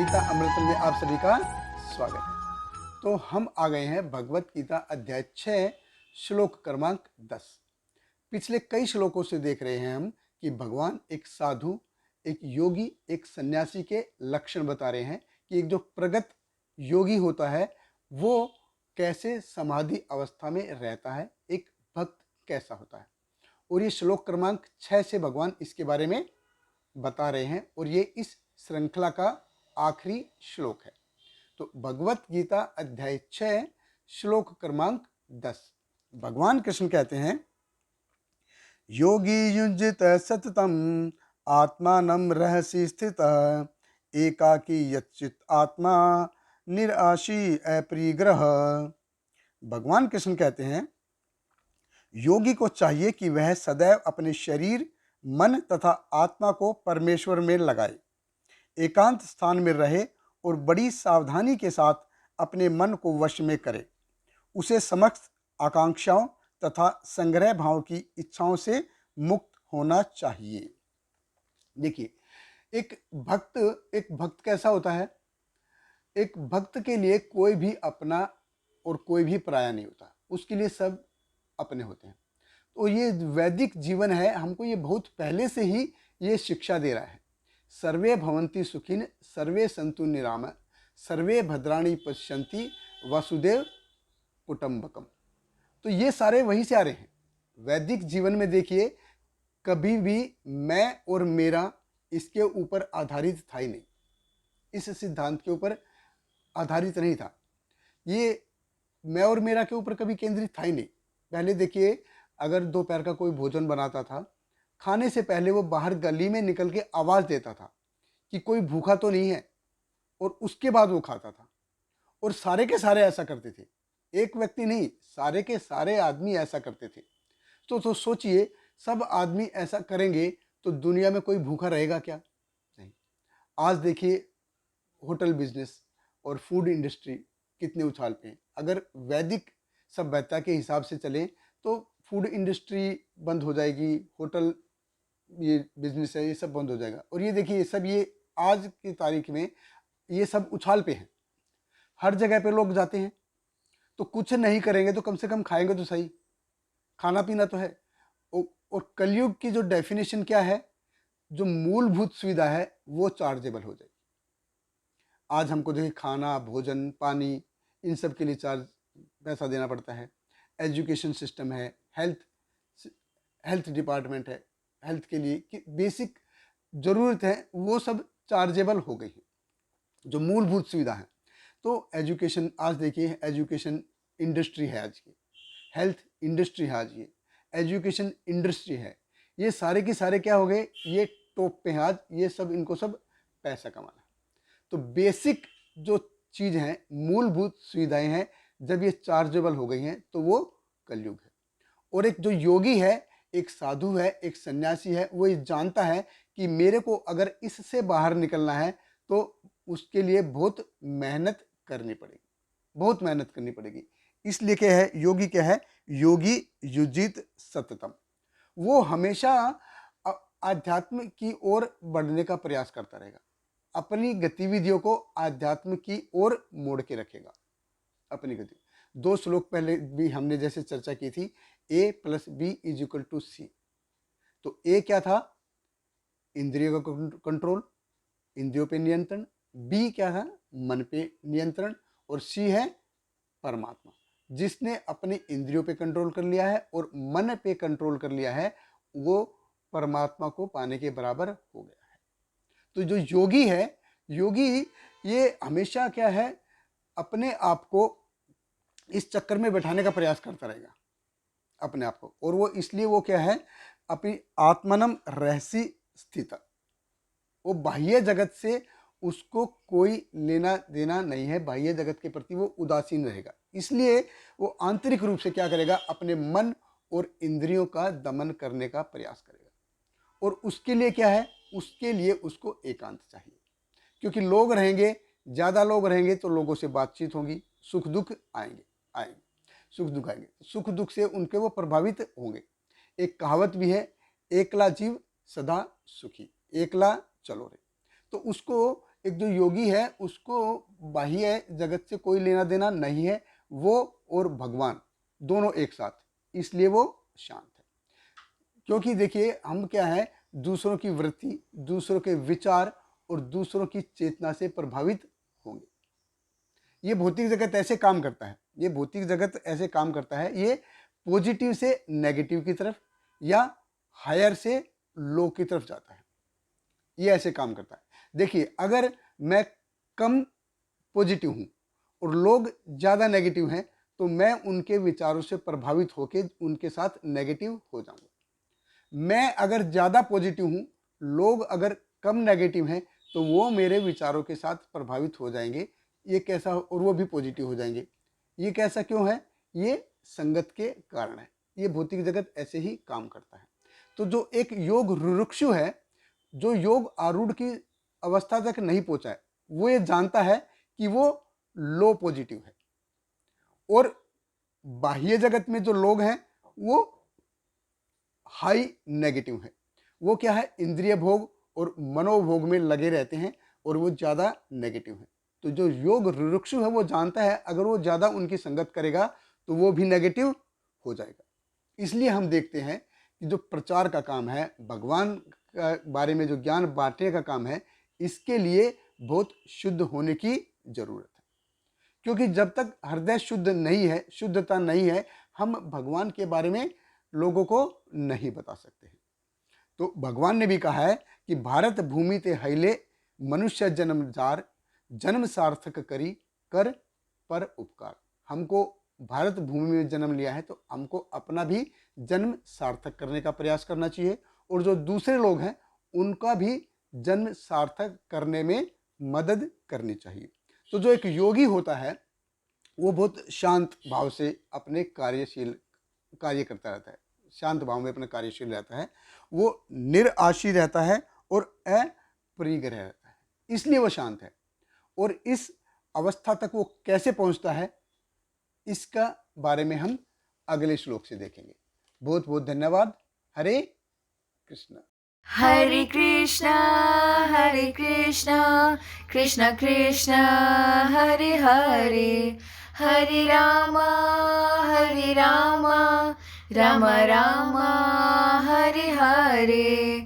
गीता अमृतम में आप सभी का स्वागत है। तो हम आ गए हैं भगवत गीता अध्याय 6 श्लोक क्रमांक 10। पिछले कई श्लोकों से देख रहे हैं हम कि भगवान एक साधु, एक योगी, एक सन्यासी के लक्षण बता रहे हैं कि एक जो प्रगत योगी होता है वो कैसे समाधि अवस्था में रहता है, एक भक्त कैसा होता है। और ये श्लोक क्रमांक 6 से भगवान इसके बारे में बता रहे हैं और ये इस श्रृंखला का आखिरी श्लोक है। तो भगवत गीता अध्याय 6 श्लोक क्रमांक 10। भगवान कृष्ण कहते हैं, योगी युञ्जित सततम आत्मानं रहसि स्थितः एकाकी यच्चित आत्मा निराशी अपरिग्रह। भगवान कृष्ण कहते हैं, योगी को चाहिए कि वह सदैव अपने शरीर, मन तथा आत्मा को परमेश्वर में लगाए, एकांत स्थान में रहे और बड़ी सावधानी के साथ अपने मन को वश में करे। उसे समस्त आकांक्षाओं तथा संग्रह भाव की इच्छाओं से मुक्त होना चाहिए। देखिए, एक भक्त कैसा होता है? एक भक्त के लिए कोई भी अपना और कोई भी पराया नहीं होता, उसके लिए सब अपने होते हैं। तो ये वैदिक जीवन है, हमको ये बहुत पहले से ही ये शिक्षा दे रहा है। सर्वे भवन्ति सुखिन सर्वे सन्तु निरामय सर्वे भद्राणि पश्यन्ति वसुदेव कुटुम्बकम। तो ये सारे वहीं से आ रहे हैं। वैदिक जीवन में देखिए, कभी भी मैं और मेरा इसके ऊपर आधारित था ही नहीं, इस सिद्धांत के ऊपर आधारित नहीं था। ये मैं और मेरा के ऊपर कभी केंद्रित था ही नहीं। पहले देखिए, अगर दोपहर का कोई भोजन बनाता था, खाने से पहले वो बाहर गली में निकल के आवाज़ देता था कि कोई भूखा तो नहीं है, और उसके बाद वो खाता था। और सारे के सारे ऐसा करते थे, एक व्यक्ति नहीं, सारे के सारे आदमी ऐसा करते थे। तो सोचिए, सब आदमी ऐसा करेंगे तो दुनिया में कोई भूखा रहेगा क्या? नहीं। आज देखिए, होटल बिजनेस और फूड इंडस्ट्री कितने उछाल पे हैं। अगर वैदिक सभ्यता के हिसाब से चलें तो फूड इंडस्ट्री बंद हो जाएगी, होटल ये बिजनेस है ये सब बंद हो जाएगा। और ये देखिए, सब ये आज की तारीख में ये सब उछाल पे हैं। हर जगह पे लोग जाते हैं, तो कुछ नहीं करेंगे तो कम से कम खाएंगे तो सही, खाना पीना तो है। और कलयुग की जो डेफिनेशन क्या है, जो मूलभूत सुविधा है वो चार्जेबल हो जाएगी। आज हमको देखिए, खाना, भोजन, पानी, इन सब के लिए पैसा देना पड़ता है। एजुकेशन सिस्टम है, हेल्थ डिपार्टमेंट है, हेल्थ के लिए कि बेसिक ज़रूरत है वो सब चार्जेबल हो गई है, जो मूलभूत सुविधा है। तो एजुकेशन, आज देखिए एजुकेशन इंडस्ट्री है आज की, हेल्थ इंडस्ट्री है आज की, एजुकेशन इंडस्ट्री है। ये सारे के सारे क्या हो गए, ये टॉप पे हैं आज, ये सब इनको सब पैसा कमाना है। तो बेसिक जो चीज़ हैं, मूलभूत सुविधाएं हैं, जब ये चार्जेबल हो गई हैं तो वो कलयुग है। और एक जो योगी है, एक साधु है, एक सन्यासी है, वो ये जानता है कि मेरे को अगर इससे बाहर निकलना है तो उसके लिए बहुत मेहनत करनी पड़ेगी, बहुत मेहनत करनी पड़ेगी। इसलिए क्या है, योगी क्या है, योगी युजित सततम, वो हमेशा आध्यात्म की ओर बढ़ने का प्रयास करता रहेगा, अपनी गतिविधियों को आध्यात्म की ओर मोड़ के रखेगा अपनी गति। 2 श्लोक पहले भी हमने जैसे चर्चा की थी, A + B = C। तो A क्या था, इंद्रियों का कंट्रोल, इंद्रियों पे नियंत्रण। B क्या था, मन पे नियंत्रण। और C है परमात्मा। जिसने अपने इंद्रियों पे कंट्रोल कर लिया है और मन पे कंट्रोल कर लिया है, वो परमात्मा को पाने के बराबर हो गया है। तो जो योगी है, योगी ये हमेशा क्या है, अपने आप को इस चक्कर में बैठाने का प्रयास करता रहेगा अपने आप को। और वो इसलिए वो क्या है, अपनी आत्मनम रहसी स्थित, वो बाह्य जगत से उसको कोई लेना देना नहीं है, बाह्य जगत के प्रति वो उदासीन रहेगा। इसलिए वो आंतरिक रूप से क्या करेगा, अपने मन और इंद्रियों का दमन करने का प्रयास करेगा। और उसके लिए क्या है, उसके लिए उसको एकांत चाहिए। क्योंकि लोग रहेंगे, ज़्यादा लोग रहेंगे तो लोगों से बातचीत होगी, सुख दुख आएंगे, सुख दुख आएंगे, सुख दुख से उनके वो प्रभावित होंगे। एक कहावत भी है, एकला जीव सदा सुखी, एकला चलो रे। तो उसको एक जो योगी है उसको बाह्य जगत से कोई लेना देना नहीं है, वो और भगवान दोनों एक साथ, इसलिए वो शांत है। क्योंकि देखिए हम क्या है, दूसरों की वृत्ति, दूसरों के विचार और दूसरों की चेतना से प्रभावित होंगे। ये भौतिक जगत ऐसे काम करता है, ये भौतिक जगत ऐसे काम करता है, ये पॉजिटिव से नेगेटिव की तरफ या हायर से लो की तरफ जाता है, ये ऐसे काम करता है। देखिए अगर मैं कम पॉजिटिव हूँ और लोग ज़्यादा नेगेटिव हैं, तो मैं उनके विचारों से प्रभावित होकर उनके साथ नेगेटिव हो जाऊंगा। मैं अगर ज़्यादा पॉजिटिव हूँ, लोग अगर कम नेगेटिव हैं, तो वो मेरे विचारों के साथ प्रभावित हो जाएंगे। ये कैसा, और वो भी पॉजिटिव हो जाएंगे। ये कैसा क्यों है? ये संगत के कारण है। ये भौतिक जगत ऐसे ही काम करता है। तो जो एक योग रुरुक्षु है, जो योग आरूढ़ की अवस्था तक नहीं पहुंचा है, वो ये जानता है कि वो लो पॉजिटिव है, और बाह्य जगत में जो लोग हैं वो हाई नेगेटिव है। वो क्या है, इंद्रिय भोग और मनोभोग में लगे रहते हैं और वो ज़्यादा नेगेटिव है। तो जो योग रुरुक्षु है वो जानता है अगर वो ज़्यादा उनकी संगत करेगा तो वो भी नेगेटिव हो जाएगा। इसलिए हम देखते हैं कि जो प्रचार का काम है, भगवान का बारे में जो ज्ञान बांटने का काम है, इसके लिए बहुत शुद्ध होने की जरूरत है। क्योंकि जब तक हृदय शुद्ध नहीं है, शुद्धता नहीं है, हम भगवान के बारे में लोगों को नहीं बता सकते हैं। तो भगवान ने भी कहा है कि भारत भूमि ते हिले मनुष्य जन्म जार, जन्म सार्थक करी कर पर उपकार। हमको भारत भूमि में जन्म लिया है तो हमको अपना भी जन्म सार्थक करने का प्रयास करना चाहिए, और जो दूसरे लोग हैं उनका भी जन्म सार्थक करने में मदद करनी चाहिए। तो जो एक योगी होता है वो बहुत शांत भाव से अपने कार्य करता रहता है, शांत भाव में अपना कार्यशील रहता है, वो निराशी रहता है और अपरिग्रह रहता है, इसलिए वो शांत है। और इस अवस्था तक वो कैसे पहुंचता है, इसका बारे में हम अगले श्लोक से देखेंगे। बहुत बहुत धन्यवाद। हरे कृष्णा। हरे कृष्णा कृष्ण कृष्ण हरे हरे, हरे रामा राम राम हरे हरे।